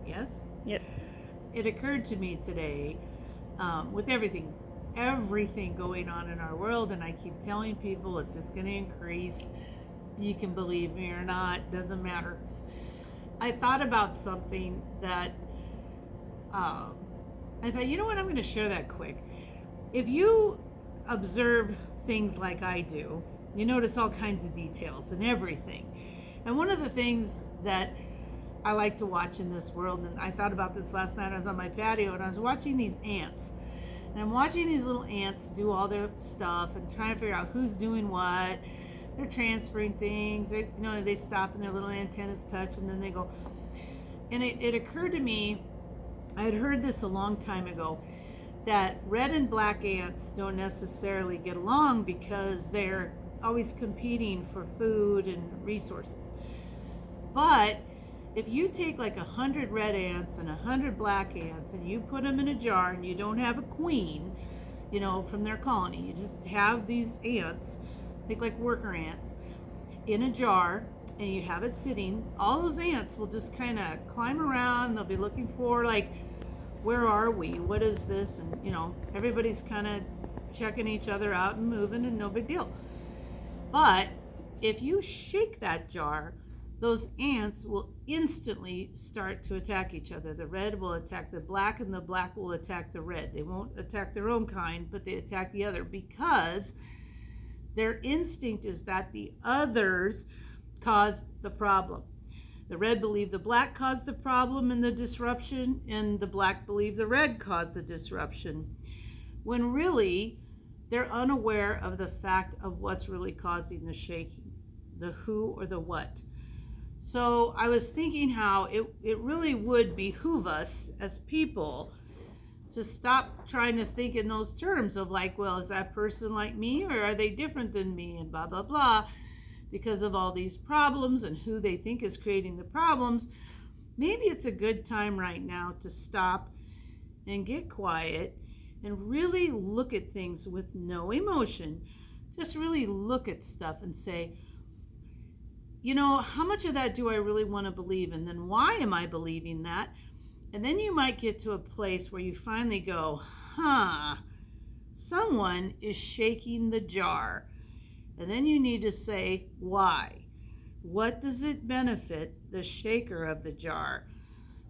yes? Yes. It occurred to me today, with everything going on in our world, and I keep telling people it's just going to increase. You can believe me or not, doesn't matter. I thought about something that I thought, you know what, I'm going to share that quick. If you observe things like I do, you notice all kinds of details and everything. And one of the things that I like to watch in this world, and I thought about this last night, I was on my patio and I was watching these ants. And I'm watching these little ants do all their stuff and trying to figure out who's doing what. They're transferring things. They stop and their little antennas touch and then they go. And it occurred to me, I had heard this a long time ago, that red and black ants don't necessarily get along because they're always competing for food and resources. But if you take like 100 red ants and 100 black ants and you put them in a jar and you don't have a queen, from their colony, you just have these ants, think like worker ants, in a jar, and you have it sitting, all those ants will just kind of climb around. They'll be looking for, like, where are we? What is this? And, everybody's kind of checking each other out and moving, and no big deal. But if you shake that jar, those ants will instantly start to attack each other. The red will attack the black, and the black will attack the red. They won't attack their own kind, but they attack the other because their instinct is that the others caused the problem. The red believe the black caused the problem and the disruption, and the black believe the red caused the disruption, when really they're unaware of the fact of what's really causing the shaking, the who or the what. So I was thinking how it really would behoove us as people to stop trying to think in those terms of like, well, is that person like me or are they different than me, and blah, blah, blah, because of all these problems and who they think is creating the problems. Maybe it's a good time right now to stop and get quiet and really look at things with no emotion. Just really look at stuff and say, how much of that do I really want to believe? And then why am I believing that? And then you might get to a place where you finally go, someone is shaking the jar. And then you need to say, why? What does it benefit the shaker of the jar?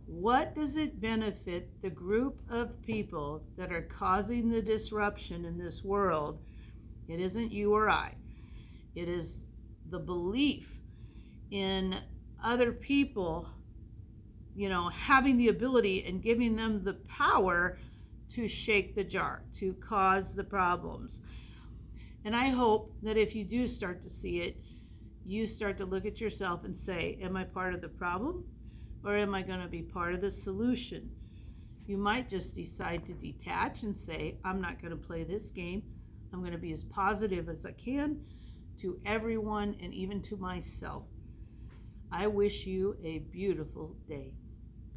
What does it benefit the group of people that are causing the disruption in this world? It isn't you or I. It is the belief in other people, having the ability and giving them the power to shake the jar, to cause the problems. And I hope that if you do start to see it, you start to look at yourself and say, am I part of the problem or am I going to be part of the solution? You might just decide to detach and say, I'm not going to play this game. I'm going to be as positive as I can to everyone and even to myself. I wish you a beautiful day.